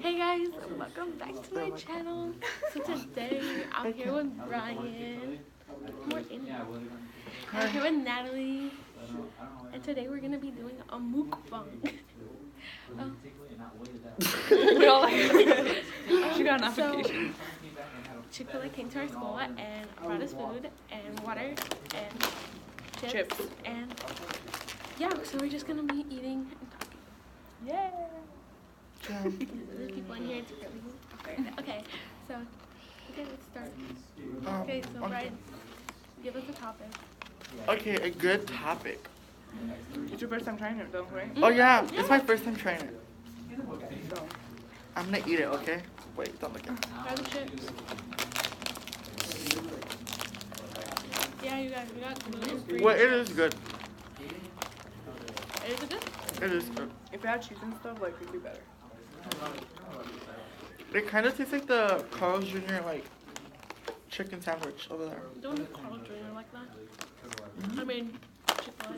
Hey guys, welcome back to my channel. So today I'm here with Brian. More in. I'm here with Natalie. And today we're gonna be doing a mukbang. She got an application. Chick-fil-A came to our school and brought us food and water and chips. And yeah, so we're just gonna be eating and talking. Yeah. There's people in here. It's really awkward. Okay, let's start. Okay, so Brian, give us a topic. Okay, a good topic. It's your first time trying it though, right? Oh yeah, it's my first time trying it. So, I'm gonna eat it, okay? Wait, don't look at it. Try the chips. Yeah, you guys, we got gluten-free. Well, it is good. Is it good? It is good. if it had cheese and stuff, like, it'd be better. It kind of tastes like the Carl's Jr. like chicken sandwich over there. Don't do Carl Jr. like that. I mean, Chick-fil-A.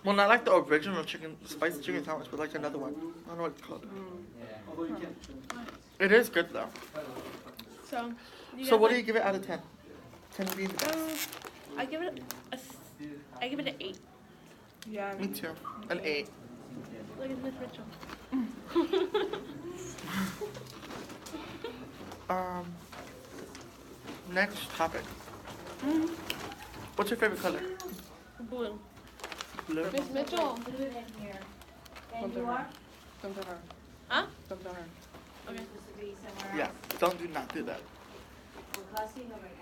Well, not like the original spicy chicken sandwich, but like another one. I don't know what it's called. It is good though. So, So what do you give it out of 10? 10 being the best. I give it an 8. Yeah. Me too. An 8. Look at Miss Mitchell. Next topic. What's your favorite color? Blue. Blue. Miss Mitchell. And you are? Don't tell her. Huh? Don't tell her. Okay. Supposed to be somewhere Yeah, else? don't do not do that. We're crossing over here.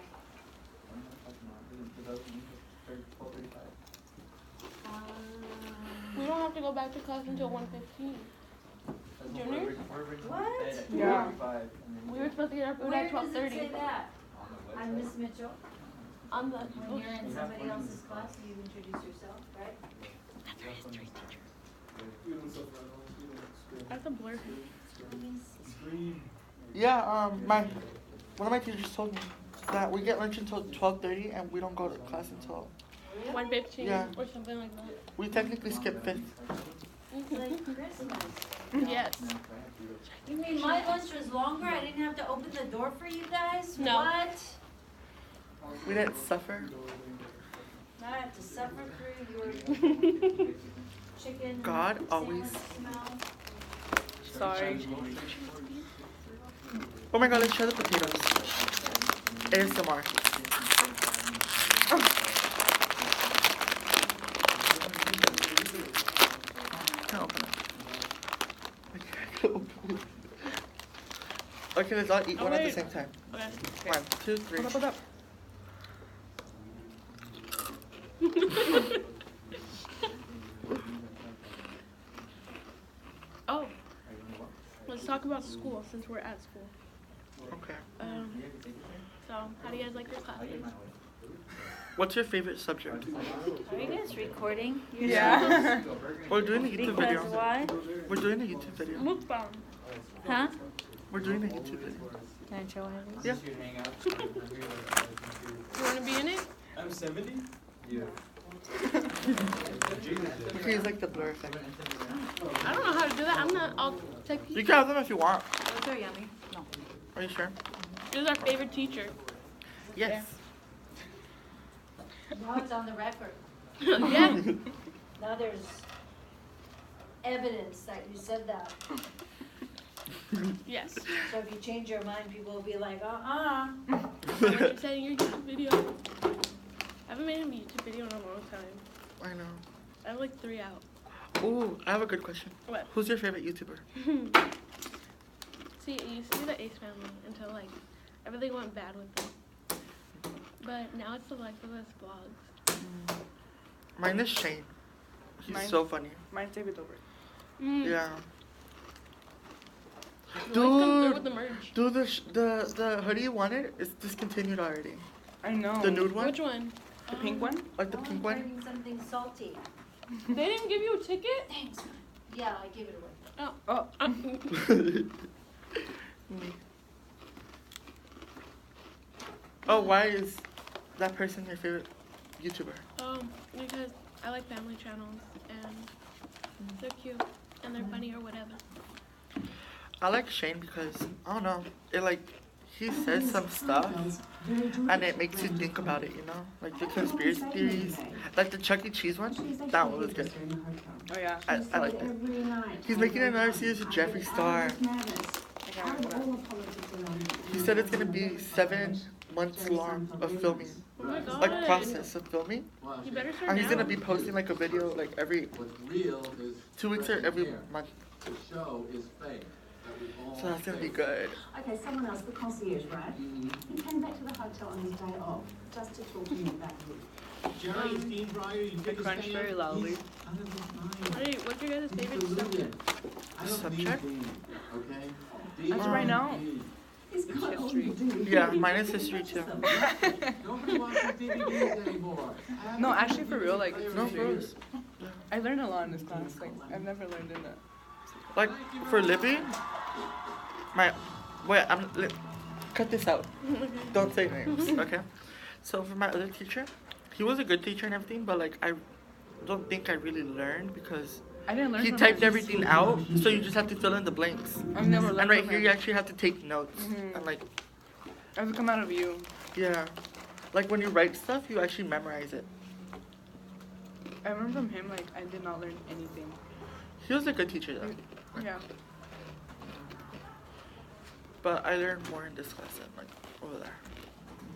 We don't have to go back to class until 1:15. Junior? What? Yeah. We were supposed to get our food Where at does it 12:30. say that? I'm Miss Mitchell. On the When you're in somebody else's class, you introduce yourself, right? That's our history teacher. That's a blur. Yeah, one of my teachers told me that we get lunch until 12:30 and we don't go to class until 1:15 Yeah. or something like that. we technically skip 5th. Like Christmas. Yes. You mean my lunch was longer? I didn't have to open the door for you guys? No. What? We didn't suffer. I have to suffer through your chicken God sandwich always- smell. Sorry. Oh my god, let's try the potatoes. ASMR. Can't open it. I can't open it. Okay, let's all eat one at the wait. same time. Okay. 1, 2, 3. Hold up. Oh. Let's talk about school since we're at school. Okay. So, how do you guys like your classes? What's your favorite subject? Are you guys recording? Yeah. We're doing a YouTube Because video. why? We're doing a YouTube video. Mukbang. Huh? We're doing a YouTube video. Can I try one of these? Yeah. You want to be in it? I'm 70? Yeah. Okay, it's like the blur thing. I don't know how to do that. I'm not. I'll take You you. can have them if you want. Those are yummy. No. Are you sure? Who's our favorite teacher? Yes. Now it's on the record. Yeah. Now there's evidence that you said that. Yes. So if you change your mind, people will be like, What you said in your YouTube video. I haven't made a YouTube video in a long time. I know. I have like 3 out. Ooh, I have a good question. What? Who's your favorite YouTuber? See, it used to be the Ace family until like everything went bad with them. But now it's the Life of Us vlogs. Mine is Shane. He's Mine- so funny. Mine's David Dobrik. Yeah. He always comes through with Dude, the merch. dude, the hoodie you wanted is discontinued already. I know. The nude one, Which one? The pink one? like the I'm pink one. craving something salty. They didn't give you a ticket? Thanks. Yeah, I give it away. Oh. Me. Oh, why is that person your favorite YouTuber? Because I like family channels and they're cute and they're funny or whatever. I like Shane because, I don't know, it like, he says some stuff and it makes you think about it, you know? Like the conspiracy theories, like the Chuck E. Cheese one, that one was good. Oh yeah. I liked it. He's making another series with Jeffree Star. He said it's gonna be 7 months long of filming, Oh my god. like process of filming. You better start And he's now. gonna be posting like a video like every What's real is 2 weeks or every month. the show is fake. That we all So that's gonna be fake. good. Okay, someone else, the concierge, right? He came back to the hotel on his day off, just to talk to me about you. Jerry, is Dean Breyer, you They crunch very loudly. Hey, what's your guys' favorite subject? I don't Subject? need Dean, okay? Dean As is right now. Dean. He's got all history. you do. Yeah, mine is history too. Nobody watches DVDs anymore. No, actually, for real, like, No, for real. I learned a lot in this class. Like, I've never learned in it. Like for Libby, cut this out. Don't say names, okay? So for my other teacher, he was a good teacher and everything, but like I don't think I really learned because I didn't learn. he from typed him. everything out, so you just have to fill in the blanks. I've never learned. And right from here him. you actually have to take notes. Mhm. And like, I have to come out of you. yeah, like when you write stuff, you actually memorize it. I remember from him, like, I did not learn anything. He was a good teacher though. Yeah. But I learned more in this lesson, like over there.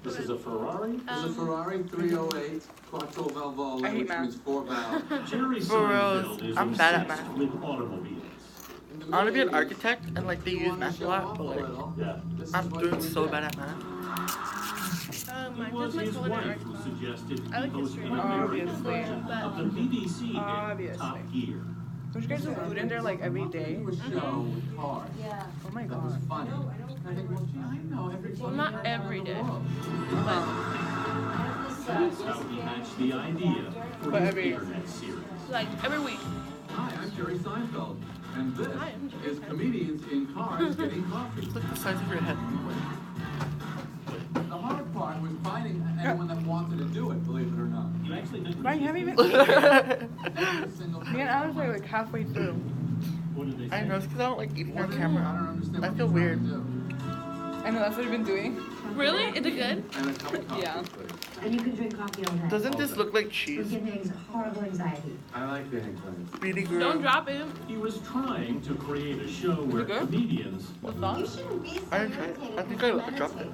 This is a Ferrari? There's a Ferrari 308 Quattro Valvole, I hate which math. means 4 valves. Jerry For reals, Seinfeld is I'm bad at obsessed math. with automobiles. I want to be an architect and like they You use wanna math a show lot, off but a like little? Yeah. This is I'm what doing we so do. bad at math. It Mine was my his culinary wife who arts. suggested I like he host history. an American Obviously. version of the BBC hit Obviously. Top Gear. Don't you guys do food in there, like, every day? Do a show with cars. Yeah. Oh my That was god. funny. I think, well, gee, I know every Well, not funny guy every in the day. world. That's how he hatched the idea for But his every- internet series. Like every week. Hi, I'm Jerry Seinfeld, and this Hi, I'm Jerry is Seinfeld. comedians in cars getting coffee. Look at the size of your head. The hard part was finding anyone that wanted to do it, believe it or not. You actually didn't. Right, you haven't even. Every single Me and Alex are like halfway through. What did they say? I know, it's because I don't like eating on I don't camera. understand I what feel you're weird. trying to do. I know that's what you've been doing. Really? Is it good? And a cup of coffee, Yeah. please. And you can drink coffee all day. Doesn't this look like You're cheese? getting horrible anxiety. I like the eggplant. Speedy girl. Don't drop it. He was trying to create a show where good? comedians The You sauce? shouldn't be so I didn't try it. irritated I think when you I dropped it. meditate.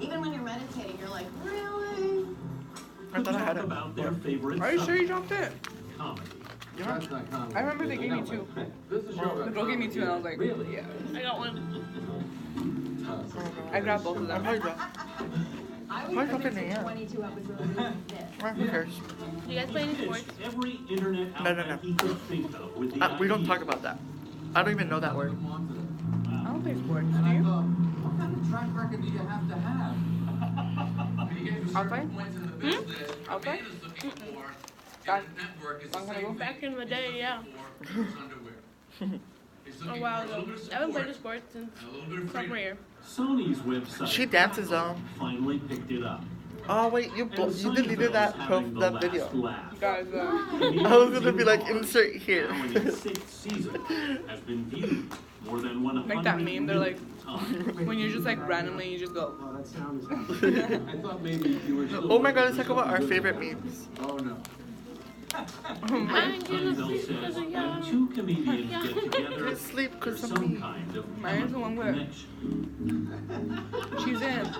Even when you're meditating, you're like, really? I could thought I talk had it. about their favorite Are you sure you subject, dropped it? comedy. Yeah. That's not comedy. I remember they gave me two. This is a show The about girl gave me comedy. two, and I was like, Really? yeah. I got one. I grabbed both of I them. probably dropped. I Why would dropping commit it? to 22 episodes of this. Who cares? Do you guys play any He sports? pitched every internet No, outlet no, no. he could think of with the We don't idea. talk about that. I don't even know that word. I don't play sports. And Do I you? thought, what kind of track record do you have to have? Outside? Hmm? Outside? Back. Long time ago? Back in the day, yeah. A while ago. I haven't played a sport since sophomore year. Sony's website She dances though. finally picked it up. Oh wait, you And deleted that Seinfeld's pro having the that last video. laugh. Guys, I was gonna be like, insert here. Now in its sixth season, has been viewed more than 100 Like that meme, they're like- times. when you're just like randomly, you just go. Oh, that sound is I thought maybe you were still Oh my god, let's working talk about our for favorite something memes. good. Oh no. I'm gonna Seinfeld sleep says with a when young. two comedians get together, I sleep there's because of some me. kind of Mine is the one where- connection. She's in.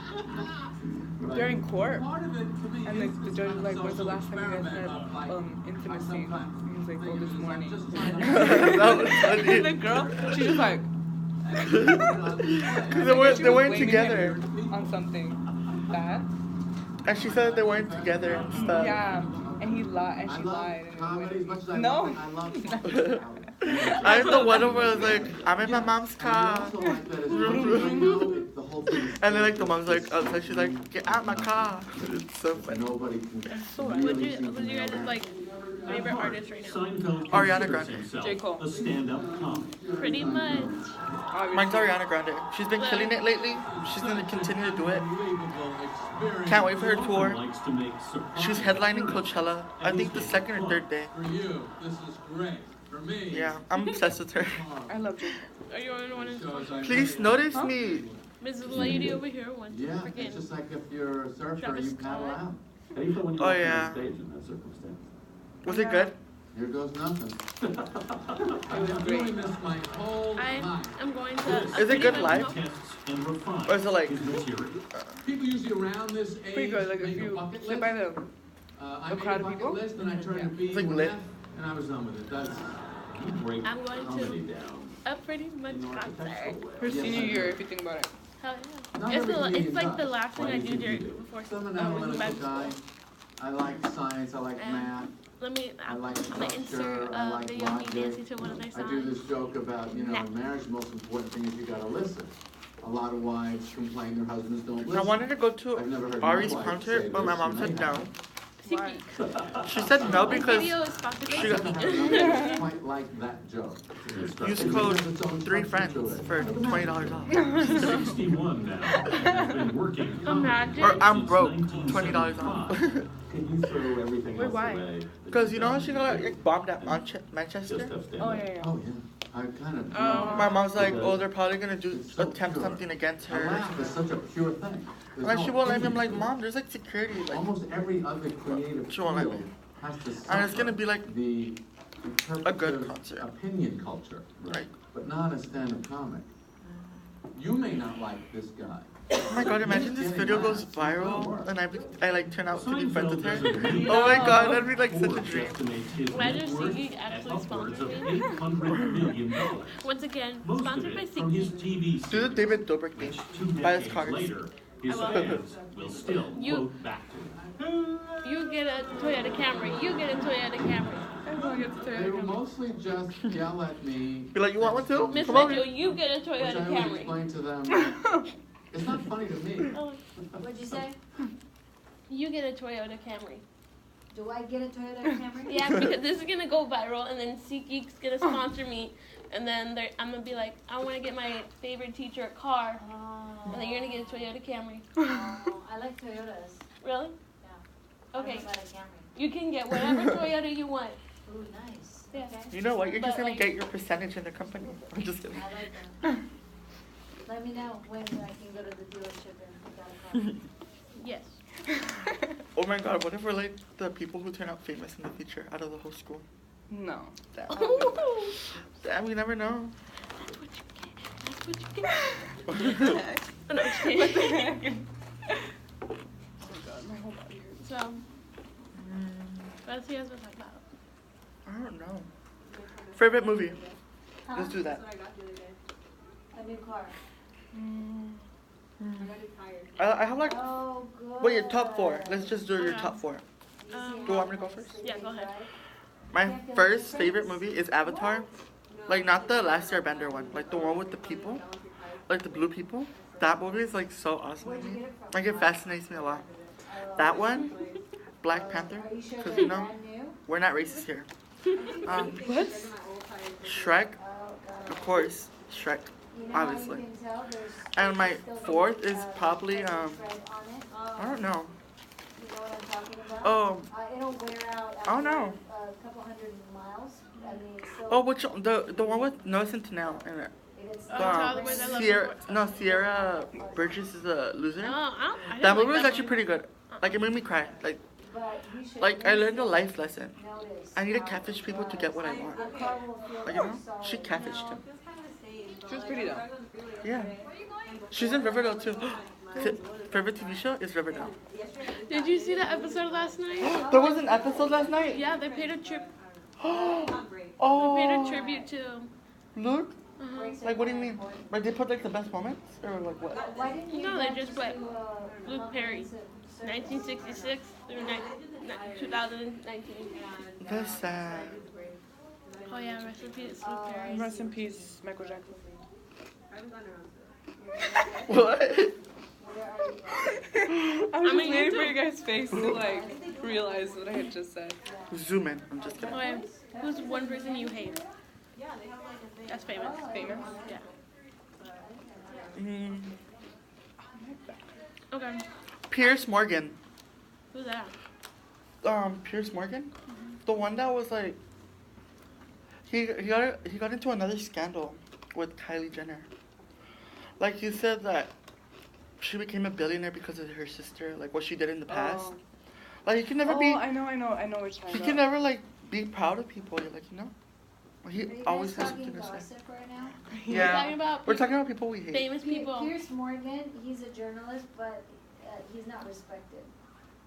They're in court. Part of it to me And is the this judge kind is of like, when's the social last time you guys experiment had of, like, intimacy? I sometimes And he's like, think well, it this was, like, morning. just That was funny. And the girl, she's just like, Because they I weren't, guess she they was weren't blaming together. him on something bad. And she said they weren't together and stuff. Yeah, and he lied, and I she love lied, and comedy as it much as I went. love it. No. I love I'm the one where I was like, I'm in my mom's car. And the whole thing is And then like the mom's like outside, she's like, get out my car. It's so funny. nobody can What's your guys' like favorite artist right now? Seinfeld Ariana considers Grande. himself J. Cole. a stand-up comic. Pretty much. Mine's Ariana Grande. She's been killing it lately. She's gonna continue to do it. Can't wait for her tour. Likes to make surprise She's headlining Coachella. I think the second or third day. For you, this is great. For for me. Yeah, I'm obsessed with her. I love J. Are you the only one who's Shows I Please made. notice me. Mrs. Lady over here wants to Yeah, it's freaking just like if you're a surfer, Travis you paddle Scott. out. How do you feel when you Oh, walk on yeah. the stage in that circumstance? Was it good? Here goes nothing. I've been doing this my whole I life. am going to. Is it good live? Tests and refine Or is it like- his material. People usually around this age Pretty good. Like make if a you bucket sit list. by the I a made crowd a of bucket people? list and I turned Yeah. a B It's like to an lit. F, and I was done with it. That's You break I'm going comedy to down a pretty much in an concert. architectural way. her Yes, senior I year, do. if you think about it. Hell Not yeah. It's, every the, comedian it's like the does. last thing Why I do you do think you during do? before So I'm an I went to analytical med guy. school. I like science, I like And math. Let me. I like I'm gonna structure, insert I a like video of me logic. dancing to one of their I songs. do this joke about, you know, Nah. in marriage, the most important thing is you gotta listen. A lot of wives complain their husbands don't I listen. wanted to go I've to never heard my Ari's wife concert, say but my this, mom and said they no. have. SeatGeek. She said no This because video is sponsored by she I got- don't SeatGeek. have quite like that joke. use It code has its own 3 structure to friends it. for $20 off. 61 now. Has been working Imagine. Or I'm since broke, 1975. $20 off. Can you throw everything Wait, else why? away? Because you know how she got like bombed at Just Manchester? have stand Oh up. yeah, yeah. Oh, yeah. I kind of. Oh. My mom's like, oh, they're probably gonna do It's so attempt pure. something against A her. laugh is such a pure thing. There's Like no she won't let me. I'm like, opinion to it. mom, there's like security. Like, Almost every other creative She won't let field me. has to and it's gonna suffer be like the a good interpretive concert. opinion culture, Right. but not a stand-up comic. You may not like this guy. Oh my god, imagine this Getting video laughs goes is gonna viral work. and I like turn out to be friends with her. Seinfeld doesn't Oh my need god, that'd be like such a Forbes dream. estimates his Imagine net worth SeatGeek at actually upwards of sponsored me. $800 million. Once again, Most of sponsored by it from his SeatGeek. TV Do the series, David Dobrik thing. which 2 Buy his decades cards. later, his I will. fans will still You- quote back to him. You get a Toyota Camry. You get a Toyota Camry. Everyone gets to They will mostly just yell at me. Be like, you want one too? Miss Come over Mitchell, here. you get a Which I Toyota always Camry. explain to them. It's not funny to me. Oh, What'd you say? you get a Toyota Camry. Do I get a Toyota Camry? Yeah, because this is gonna go viral, and then SeatGeek's gonna sponsor me, and then I'm gonna be like, I want to get my favorite teacher a car, Oh, and then you're gonna get a Toyota Camry. oh, I like Toyotas. Really? Yeah. Okay. I don't know about a Camry. You can get whatever Toyota you want. Ooh, nice. Yeah. Okay. You know what? You're just But, gonna like- get your percentage in the company. I'm just kidding. I like that. Let me know when I can go to the dealership and pick out a car. Yes. Oh my god, what if we're like the people who turn out famous in the future out of the whole school? No. Damn, Oh, damn, we never know. that's what you get. That's what you get. Oh, no, just kidding. Oh god, my whole body hurts. So, what else you guys want to talk about? I don't know. Favorite movie? Huh? Let's do that. A new car. I have like, Oh, good. wait, your top 4. Let's just do your Okay. top 4. Do Um, you want me to go first? Yeah, go ahead. My first favorite movie is Avatar. Like, not the Last Airbender one. Like, the one with the people. Like, the blue people. That movie is, like, so awesome to me. Like, it fascinates me a lot. That one, Black Panther. Are you sure Because, they're you know, brand new? we're not racist here. What? Shrek, Oh, God. of course. Shrek, You know how you obviously. can tell there's And my still fourth the, is probably, thread on it? I don't know. You know what I'm talking about? Oh, It'll wear out Oh, after no. a couple hundred miles. I mean, it's still. oh, which, the one with Noah Centineo in it. It's Oh, still Tyler, wait, I love Sierra, you. no, Sierra Burgess is a loser. No, I didn't That movie like was that actually one. pretty good. Like, it made me cry. But you should Like I learned a life lesson. notice I need to how catfish it people to was. get what I want. Your car will feel Like, you know, solid. she catfished him. She was pretty though. Yeah. She's in Riverdale too. Favorite TV show is Riverdale. Did you see that episode last night? There was an episode last night. Yeah, they paid a trip. Oh, They paid a tribute to. Luke. Uh-huh. Like, what do you mean? Like, they put like the best moments, or like what? Why didn't you No, they go just to, put Luke Perry, 1966 through 2019. That's sad. Oh yeah, rest in peace, Luke Perry. Rest in peace, Michael Jackson. What? I was I just mean, you waiting for too. your guys' face to like realize what I had just said. Zoom in. I'm just kidding. Okay, who's one person you hate? That's famous. Famous? Yeah. Mm, Okay. Pierce Morgan. Who's that? Pierce Morgan, the one that was like, he got into another scandal with Kylie Jenner. Like he said that she became a billionaire because of her sister, like what she did in the past. Oh. Like he can never be. I know what you're talking He about. can never like be proud of people. Like he Are you always guys has talking something to say. gossip right now? Yeah, talking about we're talking about people we hate. famous people. Pierce Morgan, he's a journalist, but he's not respected.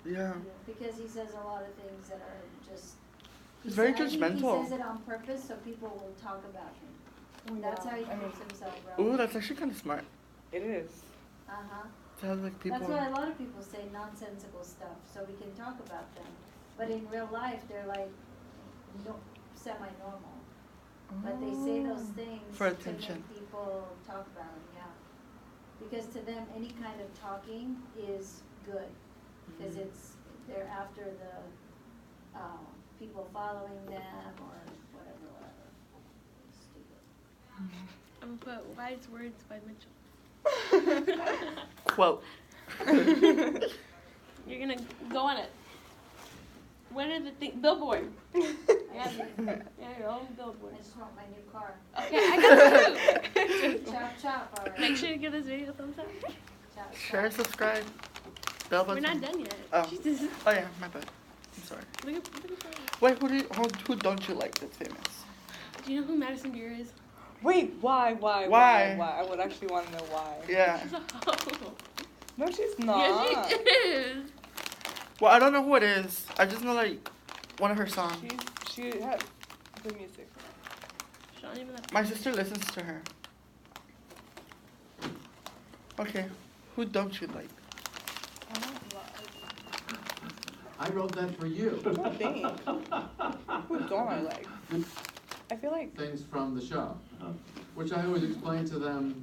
Yeah, Because he says a lot of things that are just... he's very I think judgmental. he says it on purpose so people will talk about him. That's how he proves himself, Ooh, bro. that's actually kind of smart. It is. Uh-huh. To have like people. That's why a lot of people say nonsensical stuff, so we can talk about them. But in real life, they're like semi-normal. But they say those things For to attention. make people talk about them, yeah. Because to them, any kind of talking is good. Because they're after the people following them or whatever. Stupid. I'm gonna put wise words by Mitchell. Quote. You're gonna go on it. What are the things? Billboard. Yeah, your own billboard. I just want my new car. Okay, I got you. Chop, chop, alright. Make sure to give this video a thumbs up. Chop, Share, chop. subscribe. Bell We're button. not done yet. Oh. Jesus. Oh yeah, my bad. I'm sorry. Look at that. Wait, who don't you like that's famous? Do you know who Madison Beer is? Wait, why? Why? I would actually want to know why. Yeah. She's a hoe. No, she's not. Yes, she is. Well, I don't know who it is. I just know like one of her songs. She has good music. She don't even have My sister listens to her. Okay, who don't you like? I don't love. I wrote that for you. Nothing. Who don't I like? I feel like Things from the show, which I always explain to them.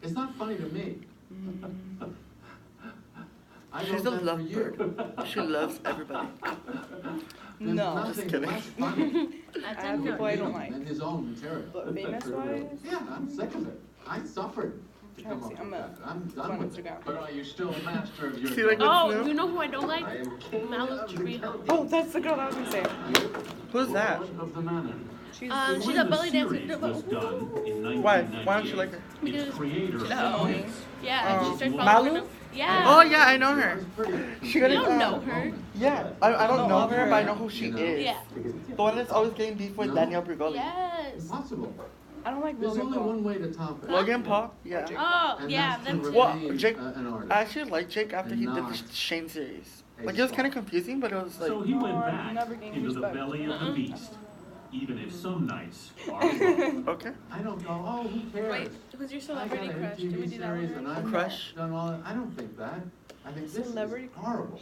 It's not funny to me. I She's wrote a that for lovebird. you. She loves everybody. There's No. nothing Just kidding. less funny That's I have okay. people I don't like. than his own material. But famous wise, Yeah, I'm sick of it. I suffered to Trying come to up see, with I'm that. I'm on done with it. Instagram. But are you still master of your See, like, Oh, What's new? you know who I don't like? I am king Malo of the Trejo. county. Oh, that's the girl that I was gonna say. Who's that? Lord of the manor. She's She's a When the belly dancer. series was done in Why? 1998, Why don't you like her? Because its creator she's said annoying. this. Yeah, she started Malu? following them. Yeah. Oh yeah, I know her. She got You it. don't know her. Yeah, I don't No, know of her, her. but I know who she You know. is. Yeah. The one that's always getting beef with No. Danielle Brigoli. Yes. Impossible. I don't like There's Logan only Paul. one way to top it. Logan Paul. Yeah. Oh, And yeah, that's them to too. Well, remain Jake- an artist. I actually liked Jake after he did the Not Shane series. a Like it was kind of star. confusing, but it was like. So he went Oh, I've back never gained into the respect. belly of the beast, even if some nights are rough. Okay. I don't go, oh, who cares? Wait, who's your I got celebrity a crush? Did we TV do that series one and already? I've Crush? done all that. I don't think that. I think this Celebrity is horrible.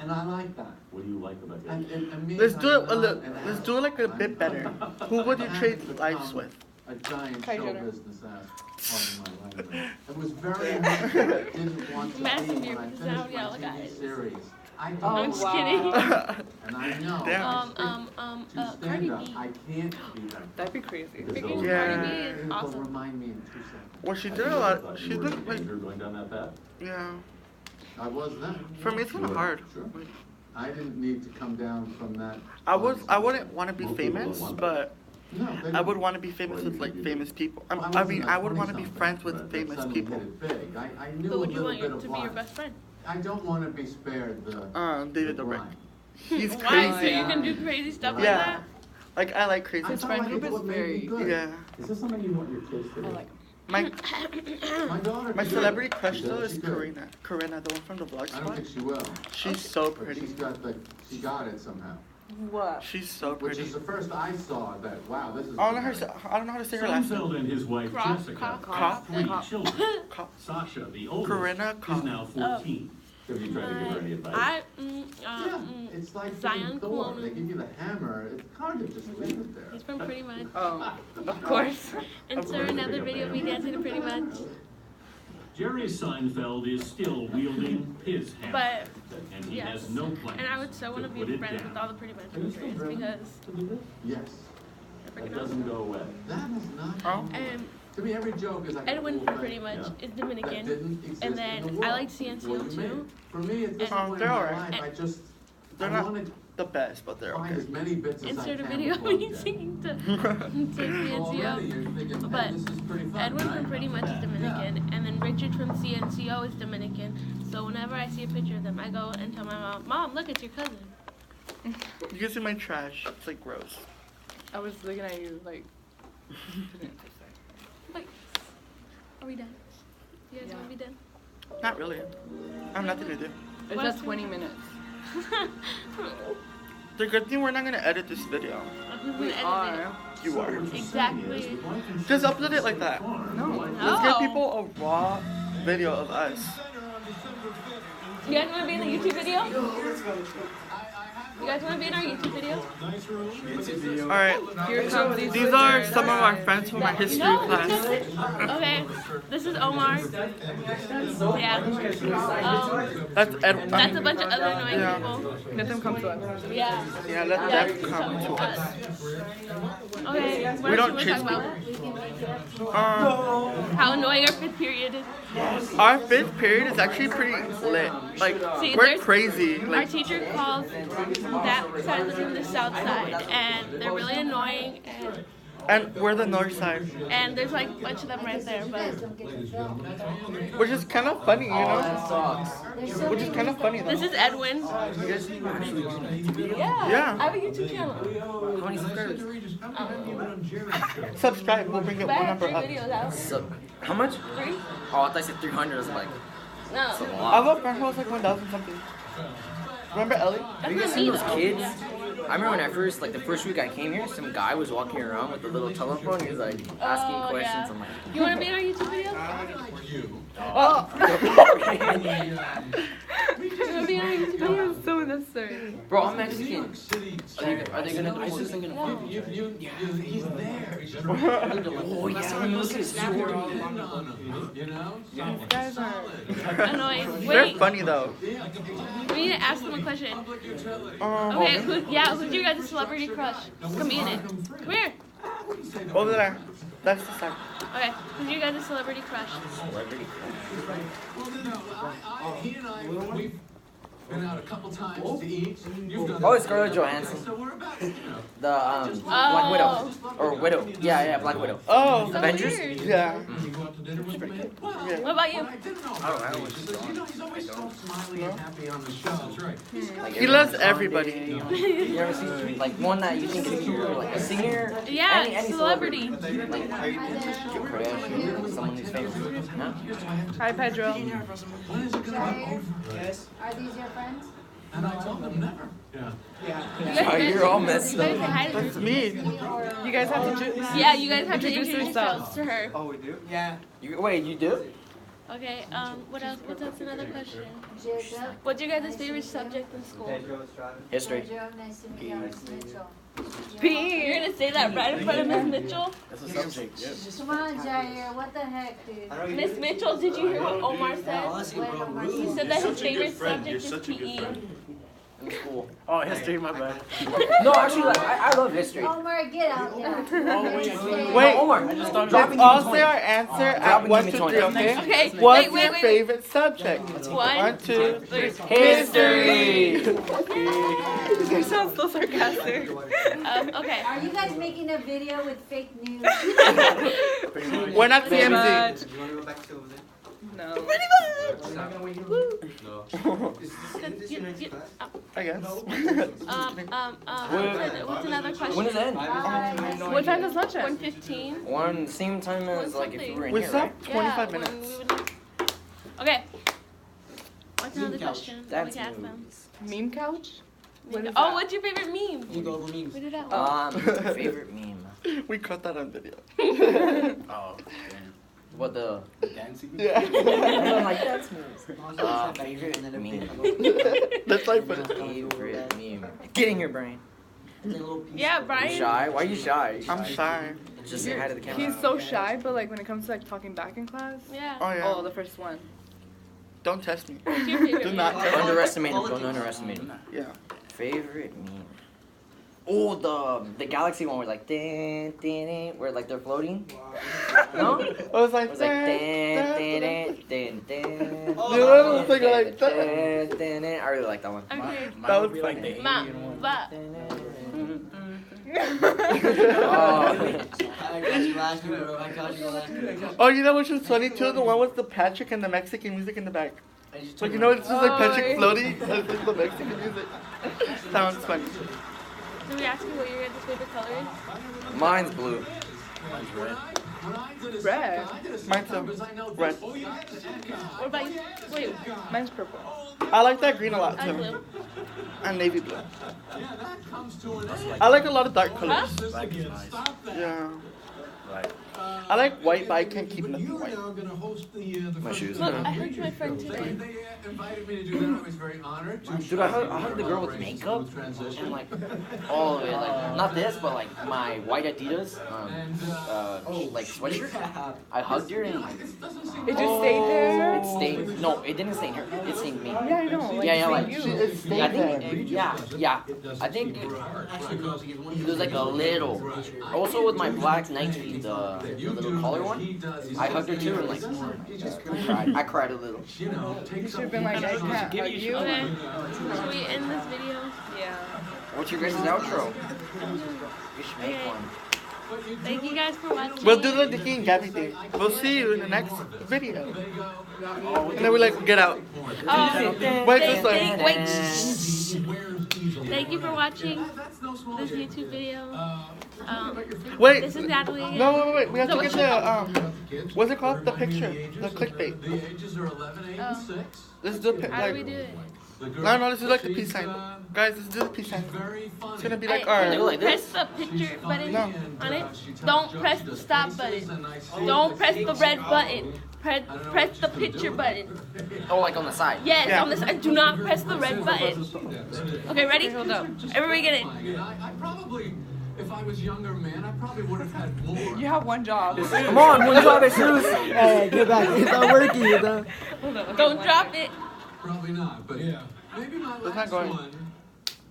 And I like that. What do you like about And it? it means Let's do I'm it. not an Let's do it like a adult. bit better. Who would you I trade haven't lives become with? A giant Kylie show Jenner. business ass, pardon my language. It was very much what I didn't want to Madison be Beer when I personality, finished all my the TV guys. series. I don't Oh, I'm just wow. kidding. And I know. Damn. I think to Cardi stand up, B. I can't be that. That'd be crazy. Freaking Yeah. Cardi B is It'll awesome. remind me in 2 seconds. Well, she did a lot. She did like. Going down that path? Yeah. I was then. For me, it's kind of hard. Sure. I didn't need to come down from that. I wouldn't want to be famous, but No, they I would didn't. want to be famous with like famous people. I wasn't mean, a I would want to be 20-something friends with that famous suddenly people. hit it big. I knew Who a would you little want bit to of be your life. best friend? I don't want to be spared the. David the Dobrik. grind. He's Why? crazy. So you can do crazy stuff like Yeah. that? Like I like crazy. I His felt friend like group it's is what made me very- good. Yeah. Is this something you want your kids to I do? like him. My My daughter. my could. celebrity crush She though does, is she could. Karina. Karina, the one from the vlog I don't squad. think she will. She's so But pretty. she got it somehow. What? She's so Which pretty. is the first I saw that. Wow, this is. I don't know her. I don't know how to say her last name. Seinfeld and his wife Crop, Jessica crop, have crop, 3 crop. children. Cop. Sasha, the oldest, Corinna is Cop. now 14. Have you tried to give her any advice? Yeah, it's like Zion Thor. Colonna. They give you the hammer. It's hard to just leave it there. He's from Pretty Much. Oh, of course. Insert another video of me dancing to Pretty Much. Jerry Seinfeld is still wielding his hammer, But, and he yes. has no plans And I would so want to be put it friends down. with all the Pretty Much members because Yes. they're That freaking doesn't awesome. go away. That is not. Oh. And To me, every joke is like. a Edwin cool from thing Pretty Much Yeah. is that Dominican. didn't exist And in then the world I like Ciencio before you made too. it. For me, at this Oh, point in they're my alright. life, I just. They're I not. wanted the best, but they're Find okay. as many bits as I Insert a can video before of I'm you dead. singing to Already CNCO. you're thinking, But hey, this is pretty fun, Edwin right? from Pretty Much is Dominican, and then Richard from CNCO is Dominican. So whenever I see a picture of them, I go and tell my mom, "Mom, look, it's your cousin." You can see my trash. It's like gross. I was looking at you like. Like, are we done? You guys want to be done? Not really. I have nothing to do. It's What at else 20 minutes. The good thing we're not gonna edit this video. We are. You are. Exactly. Just upload it like that. No. Let's give people a raw video of us. You guys want to be in the YouTube video? You guys want to be in our YouTube video? Alright. Here comes these These are some of our friends from our history No, class. okay. This is Omar. Yeah. That's Ed. That's a bunch of other annoying Yeah. people. Let them come to us. Yeah. Yeah, let Yeah. them come to us. Okay. What We else don't you chase want to people. talk about? How annoying our 5th period is. Our 5th period is actually pretty lit. Like, See, we're there's- crazy. Our Like, teacher calls that side of the room the south side, and they're really annoying, and we're the north side. and there's like a bunch of them right there, but Which is kind of funny, you know? There's so Which is many kind of funny though. this is Edwin. Yeah. Yeah. I have a YouTube channel. How many subscribers? Subscribe, we'll bring it But I one have number 3 up. videos out. So, how much? 3? Oh, I thought you said 300. I was like, No. I have a friend who was like 1,000 something. Remember Ellie? have you guys seen those kids? I remember when I first, like the first week I came here, some guy was walking around with a little telephone. He was like asking Oh, questions. yeah. I'm like, You want to be in our YouTube video? Oh! You want to be in our YouTube video? That was so unnecessary. bro, I'm Mexican. Are they gonna do this? He's there. Oh yeah, let me look at his story. You know? These guys are. Annoying. They're Wait, funny though. we need to ask them a question. Oh, Okay, who's your guys' celebrity crush? Come be in it. Come here. over there. That's the side. Okay, who's your guys' celebrity crush? Well, no, he and I, we've been out a couple times to eat. You've done Oh, it's Scarlett Johansson. So we're about, you know. The Black Widow or Widow. Yeah, Black Widow. Oh, So Avengers? weird. yeah. You go out to dinner with me? Well, Yeah. What about you? I didn't know. I don't know what she's Because, you know, he's always so smiley and happy on the show. That's right. Like, He loves everyone's everybody. You ever see like one that you think is cute, or like a singer? Yeah, any celebrity. Like Kim Kardashian, someone who's famous. No? Hi, Pedro. When is it gonna be over? Yes. Are these your friends? And I told them never. Yeah. You guys Oh, you're all messed you guys up. say hi to That's her. me. You guys have to. Yeah, you guys have to Introduce introduce yourself. yourselves to her. Oh, we do? Yeah. Wait, you do? Okay, what else? What's else another question? Jacob. What's your guys' favorite subject in school? History. Pedro, nice to meet you. Miss Mitchell. You're gonna say that right in front of Miss Mitchell? That's a subject. Yeah. Come on, Jair. What the heck, dude? Miss Mitchell, did you hear what Omar said? What Omar He said? said that his favorite subject is PE. In school. Oh, history, my bad. No, actually, like, I love history. Omar, get out there. Wait, Omar, let's drop it, all give me say 20. our answer Drop at it, 1, give 2, me 3, 20. okay? Okay, What's wait, your wait. favorite subject? 1, 2, 3. History! You sound so sarcastic. Okay. Are you guys making a video with fake news? We're not Pretty TMZ. much. No. I guess. What's another question? When does it end? What time does lunch end? 1:15. One, same time as like if you were in We here, still right? have 25 Yeah, when minutes. we would- Okay. What's another question? that we That's can ask them? Meme couch? What is Oh, that? what's your favorite meme? You go over memes. Put it out. Favorite meme. We caught that on video. Oh, what the? Yeah. I'm like, that's memes. Favorite meme. That's like, but Favorite meme. Get in your brain. Yeah, You Brian. shy? Why are you shy? I'm shy. Just say hi to the camera. He's so shy, but like when it comes to like talking back in class. Yeah. Oh, yeah. Oh, the first one. Don't test me. What's your favorite Do meme? not test me. Underestimate him. Don't underestimate him. Yeah. Favorite meme. Oh, the galaxy one where like where like they're floating. No? It was like, It was like You know what I'm saying? Like that. I really like that one. Okay. That was funny. Oh, you know which was funny too? The one with the Patrick and the Mexican music in the back. Like, you know, it's just like Patrick floating. It's just the Mexican music. Sounds funny. Did we ask you what your favorite color is? Mine's blue. Mine's red. Red. Mine's red. What about you? Wait, Mine's purple. I like that green a lot I too. blue. And navy blue. I like a lot of dark colors. Black is nice. Yeah. Right. I like white, but I can't keep nothing white. My shoes. Look, I heard my friend They today. invited me to do that. I was very honored. Dude, I hugged the girl with makeup and like all the way, like not this, but like my white Adidas, like sweatshirt. I hugged her and It just stayed there? it stained. No, it didn't stain her. It stained me. Yeah, I know. Like, Yeah, like you. It stayed I there. think, yeah. I think it was like a little. Also with my black Nike, the little collar one, I hugged her too and like I cried a little. You should have been like, I can't hug you. Okay. Should we end this video? Yeah. What's your guys' outro? We should make Okay. one. Thank you guys for watching. We'll do the Dickie and Gabby thing. We'll see you in the next video. And then we like get out. Wait, just like. Wait. Thank you for watching this YouTube video. Wait. This is Natalie again. No, wait. We have So to what's get the what's it called? The picture, the clickbait. The ages are 11, 8, and 6. Let's do How do we like. do it? No, this is like the peace sign. Guys, let's do the peace sign. It's gonna be like Hey, our. like press this? the picture button No. on it. Don't press the stop button. Don't press the red button. Press the picture button. Oh, like on the side. Yes, Yeah. on the side. Do not press the red button. Okay, ready? Hold up. Everybody get it. I probably, if I was younger, man, I probably would have had more. You have one job. Come on, one job at shoes. Hey, get back. It's not working. It's not. Don't drop it. Probably not, but yeah. Maybe my It's not last going. one.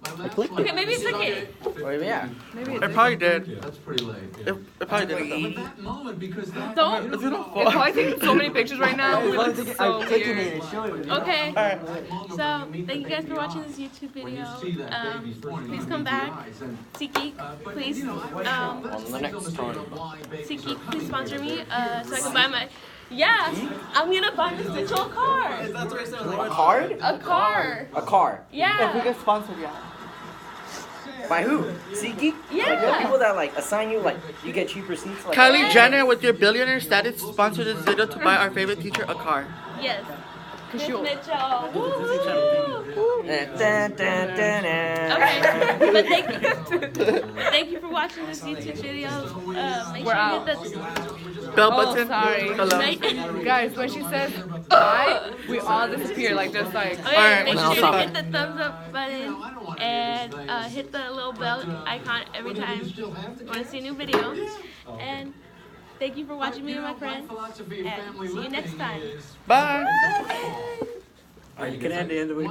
My last clicked one. Okay, maybe it's okay. Oh, yeah. Maybe It probably did. That's pretty late. Yeah. It probably did. But that moment, because that. Don't. If you don't It's fall. probably taking so many pictures right now. We look so weird. Okay. Alright. So, thank you guys for watching this YouTube video. Please come back. SeatGeek, please. On the next time. SeatGeek, please sponsor me so I can buy my. Yeah, I'm gonna buy Miss Mitchell a car. A card? A car. A car. If we Yeah. get sponsored, yeah. By who? SeatGeek? Yeah. Like the people that like assign you, like you get cheaper seats. Like Kylie Jenner, with your billionaire status, sponsored this video to buy our favorite teacher a car. Yes. Miss you'll- Mitchell. Woo-hoo. Dun, dun, dun, dun. Okay, but thank you for watching this YouTube video. Make We're sure out. you hit the Bell Oh, button. sorry. Hello. Guys, when she says bye, we all disappear. Like, just like. Okay, Alright, make now sure stop. you hit the thumbs up button and hit the little bell icon every time you want to see a new video. And thank you for watching me and my friends. And see you next time. Bye. Bye. Alright, you can end the end of it.